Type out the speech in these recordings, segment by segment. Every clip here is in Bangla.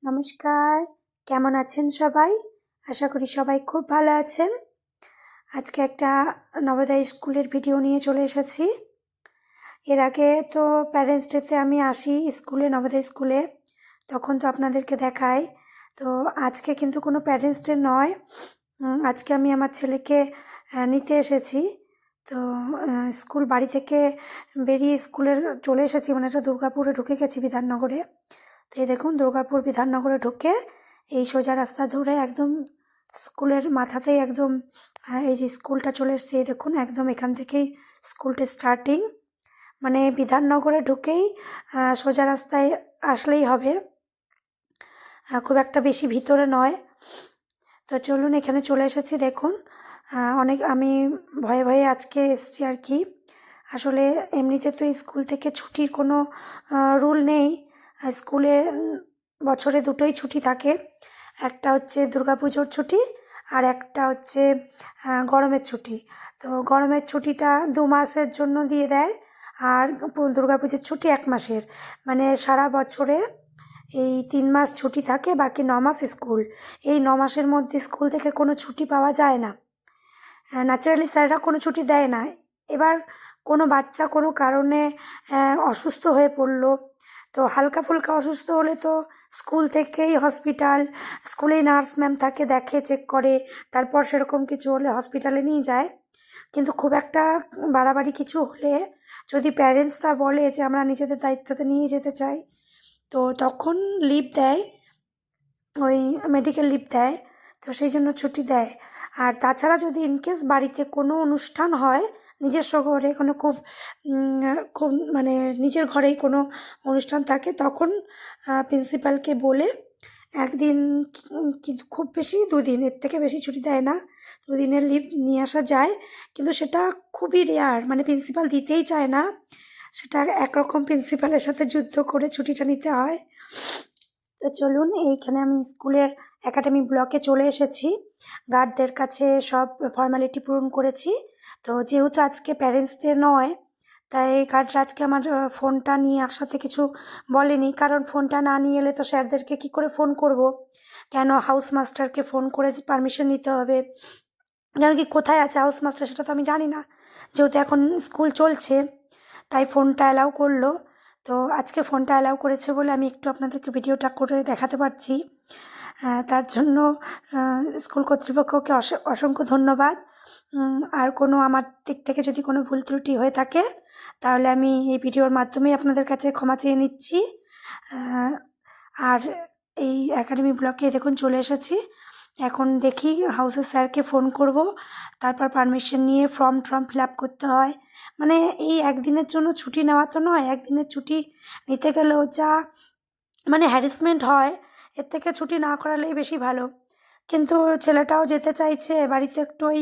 নমস্কার, কেমন আছেন সবাই? আশা করি সবাই খুব ভালো আছেন। আজকে একটা নবোদয় স্কুলের ভিডিও নিয়ে চলে এসেছি। এর আগে তো প্যারেন্টস ডেতে আমি আসি স্কুলে, নবোদয় স্কুলে, তখন তো আপনাদেরকে দেখাই। তো আজকে কিন্তু কোনো প্যারেন্টস ডে নয়, আজকে আমি আমার ছেলেকে নিতে এসেছি। তো স্কুল বাড়ি থেকে বেরিয়ে স্কুলের চলে এসেছি, মানে একটা দুর্গাপুরে ঢুকে গেছি, বিধাননগরে। তো এই দেখুন, দুর্গাপুর বিধাননগরে ঢুকে এই সোজা রাস্তা ধরে একদম স্কুলের মাথাতেই একদম এই যে স্কুলটা চলে এসছে, এই দেখুন একদম এখান থেকেই স্কুলটা স্টার্টিং। মানে বিধাননগরে ঢুকেই সোজা রাস্তায় আসলেই হবে, খুব একটা বেশি ভিতরে নয়। তো চলুন, এখানে চলে এসেছি। দেখুন অনেক আমি ভয়ে ভয়ে আজকে এসেছি আর কি। আসলে এমনিতে তো স্কুল থেকে ছুটির কোনো রুল নেই। স্কুলে বছরে দুটোই ছুটি থাকে, একটা হচ্ছে দুর্গাপুজোর ছুটি আর একটা হচ্ছে গরমের ছুটি। তো গরমের ছুটিটা 2 মাসের জন্য দিয়ে দেয়, আর দুর্গাপুজোর ছুটি 1 মাসের। মানে সারা বছরে এই 3 মাস ছুটি থাকে, বাকি 9 মাস স্কুল। এই 9 মাসের মধ্যে স্কুল থেকে কোনো ছুটি পাওয়া যায় না, ন্যাচারালি স্যাররা কোনো ছুটি দেয় না। এবার কোনো বাচ্চা কোনো কারণে অসুস্থ হয়ে পড়লো, তো হালকা ফুলকা অসুস্থ হলে তো স্কুল থেকেই হসপিটাল, স্কুলেই নার্স ম্যাম থাকে, দেখে, চেক করে, তারপর সেরকম কিছু হলে হসপিটালে নিয়ে যায়। কিন্তু খুব একটা বাড়াবাড়ি কিছু হলে যদি প্যারেন্টসরা বলে যে আমরা নিজেদের দায়িত্বতে নিয়ে যেতে চাই, তো তখন লিভ দেয়, ওই মেডিকেল লিভ দেয়। তো সেই জন্য ছুটি দেয়। আর তাছাড়া যদি ইনকেস বাড়িতে কোনো অনুষ্ঠান হয়, নিজস্ব ঘরে কোনো খুব খুব মানে নিজের ঘরেই কোনো অনুষ্ঠান থাকে, তখন প্রিন্সিপালকে বলে একদিন, কিন্তু খুব বেশি 2 দিন, এর থেকে বেশি ছুটি দেয় না, 2 দিনের লিভ নিয়ে আসা যায়। কিন্তু সেটা খুবই রেয়ার, মানে প্রিন্সিপাল দিতেই চায় না, সেটা একরকম প্রিন্সিপালের সাথে যুদ্ধ করে ছুটিটা নিতে হয়। তো চলুন, এইখানে আমি স্কুলের একাডেমি ব্লকে চলে এসেছি, গার্ডদের কাছে সব ফর্মালিটি পূরণ করেছি। তো যেহেতু আজকে প্যারেন্টস ডে নয়, তাই গার্ডরা আজকে আমার ফোনটা নিয়ে আসাতে কিছু বলেনি, কারণ ফোনটা না নিয়ে এলে তো স্যারদেরকে কী করে ফোন করব, কেন হাউস মাস্টারকে ফোন করে পারমিশন নিতে হবে, যেন কি কোথায় আছে হাউস মাস্টার সেটা তো আমি জানি না, যেহেতু এখন স্কুল চলছে, তাই ফোনটা অ্যালাউ করলো। তো আজকে ফোনটা অ্যালাউ করেছে বলে আমি একটু আপনাদেরকে ভিডিওটা করে দেখাতে পারছি, তার জন্য স্কুল কর্তৃপক্ষকে অসংখ্য ধন্যবাদ। আর কোনো আমার দিক থেকে যদি কোনো ভুল ত্রুটি হয়ে থাকে, তাহলে আমি এই ভিডিওর মাধ্যমেই আপনাদের কাছে ক্ষমা চেয়ে নিচ্ছি। আর এই একাডেমি ব্লকে দেখুন চলে এসেছি। এখন দেখি হাউসের স্যারকে ফোন করব, তারপর পারমিশন নিয়ে ফর্ম ফিল আপ করতে হয়। মানে এই একদিনের জন্য ছুটি নেওয়া তো নয়, একদিনের ছুটি নিতে গেলেও যা মানে হ্যারাসমেন্ট হয়, এর থেকে ছুটি না করালেই বেশি ভালো। কিন্তু ছেলেটাও যেতে চাইছে বাড়িতে, একটু ওই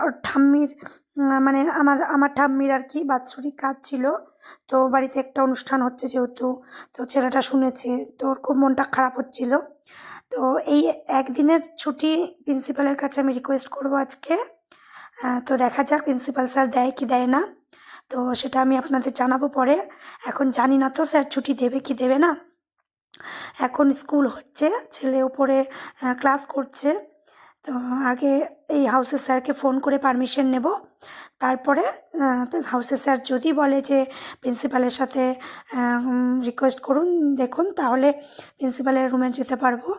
ওর ঠাম্মির মানে আমার ঠাম্মির আর কি বাৎসরিক কাজ ছিল, তো বাড়িতে একটা অনুষ্ঠান হচ্ছে যেহেতু, তো ছেলেটা শুনেছে, তো ওর খুব মনটা খারাপ হচ্ছিল। তো এই একদিনের ছুটি প্রিন্সিপালের কাছে আমি রিকোয়েস্ট করব আজকে। তো দেখা যাক প্রিন্সিপাল স্যার দেয় কি দেয় না, তো সেটা আমি আপনাদের জানাবো পরে। এখন জানি না তো স্যার ছুটি দেবে কি দেবে না। এখন স্কুল হচ্ছে, ছেলে উপরে ক্লাস করছে, তো আগে এই হাউসের স্যারকে ফোন করে পারমিশন নেব, তারপরে হাউসের স্যার যদি বলে যে প্রিন্সিপালের সাথে রিকোয়েস্ট করুন, দেখুন, তাহলে প্রিন্সিপালের রুমে যেতে পারবো।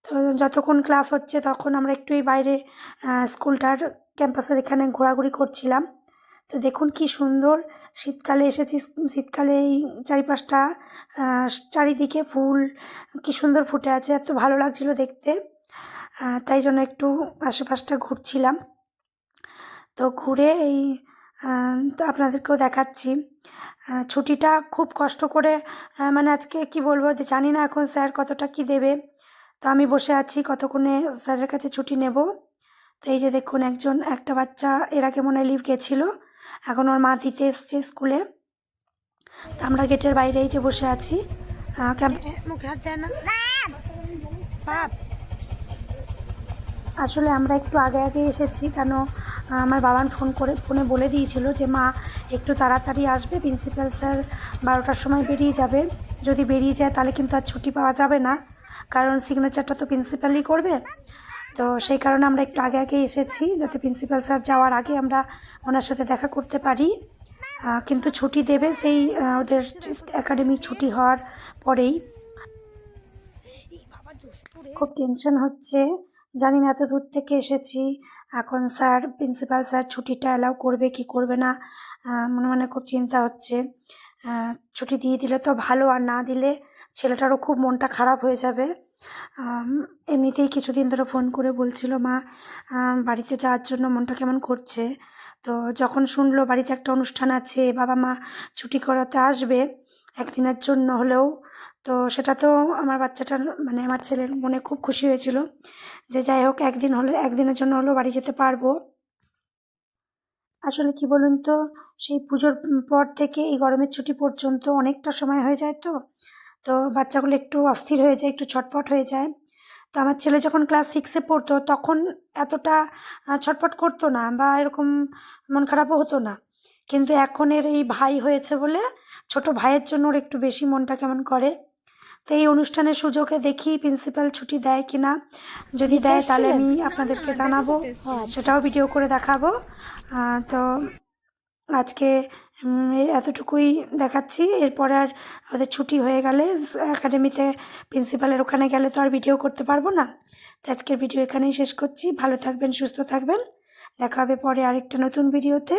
তো যতক্ষণ ক্লাস হচ্ছে তখন আমরা একটু এই বাইরে স্কুলটার ক্যাম্পাসের এখানে ঘোরাঘুরি করছিলাম। তো দেখুন কি সুন্দর, শীতকালে এসেছি, শীতকালে এই চারিপাশটা চারিদিকে ফুল কি সুন্দর ফুটে আছে, এত ভালো লাগছিল দেখতে, তাই জন্য একটু আশেপাশটা ঘুরছিলাম। তো ঘুরে এই তো আপনাদেরকেও দেখাচ্ছি। ছুটিটা খুব কষ্ট করে, মানে আজকে কি বলবো যে জানি না এখন স্যার কতটা কি দেবে, তো আমি বসে আছি কতক্ষণে স্যারের কাছে ছুটি নেব। তো এই যে দেখুন একটা বাচ্চা এর আগে মনে হয় লিভ গেছিলো, এখন ওর মা দিতে এসছে স্কুলে। তো আমরা গেটের বাইরে এই যে বসে আছি, মুখে হাত দেয় না বাপ। আসলে আমরা একটু আগে আগে এসেছি, কেন আমার বাবান ফোনে বলে দিয়েছিল যে মা একটু তাড়াতাড়ি আসবে, প্রিন্সিপাল স্যার 12টার সময় বেরিয়ে যাবে। যদি বেরিয়ে যায় তাহলে কিন্তু আর ছুটি পাওয়া যাবে না, কারণ সিগনেচারটা তো প্রিন্সিপালই করবে। তো সেই কারণে আমরা একটু আগে আগে এসেছি, যাতে প্রিন্সিপাল স্যার যাওয়ার আগে আমরা ওনার সাথে দেখা করতে পারি। কিন্তু ছুটি দেবে সেই ওদের একাডেমি ছুটি হওয়ার পরেই। খুব টেনশন হচ্ছে, জানি না এত দূর থেকে এসেছি, এখন প্রিন্সিপাল স্যার ছুটিটা অ্যালাউ করবে কি করবে না, মনে মনে খুব চিন্তা হচ্ছে। ছুটি দিয়ে দিলে তো ভালো, আর না দিলে ছেলেটারও খুব মনটা খারাপ হয়ে যাবে। এমনিতেই কিছুদিন ধরে ফোন করে বলছিল মা বাড়িতে যাওয়ার জন্য মনটা কেমন করছে। তো যখন শুনলো বাড়িতে একটা অনুষ্ঠান আছে, বাবা মা ছুটি করাতে আসবে একদিনের জন্য হলেও, তো সেটা তো আমার বাচ্চাটার মানে আমার ছেলের মনে খুব খুশি হয়েছিল যে যাই হোক একদিনের জন্য হলেও বাড়ি যেতে পারবো। আসলে কি বলুন তো, সেই পুজোর পর থেকে এই গরমের ছুটি পর্যন্ত অনেকটা সময় হয়ে যায়, তো বাচ্চাগুলো একটু অস্থির হয়ে যায়, একটু ছটপট হয়ে যায়। তো আমার ছেলে যখন ক্লাস 6-এ পড়তো তখন এতটা ছটপট করতো না, বা এরকম মন খারাপও হতো না। কিন্তু এখন এর এই ভাই হয়েছে বলে ছোট ভাইয়ের জন্য ওর একটু বেশি মনটা কেমন করে। তো এই অনুষ্ঠানের সুযোগে দেখি প্রিন্সিপাল ছুটি দেয় কিনা, যদি দেয় তাহলে আমি আপনাদেরকে জানাবো, সেটাও ভিডিও করে দেখাবো। তো আজকে এই এতটুকুই দেখাচ্ছি। এরপরে আর ওদের ছুটি হয়ে গেলে একাডেমিতে প্রিন্সিপালের ওখানে গেলে তো আর ভিডিও করতে পারবো না। তো আজকের ভিডিও এখানেই শেষ করছি। ভালো থাকবেন, সুস্থ থাকবেন, দেখা হবে পরে আরেকটা নতুন ভিডিওতে।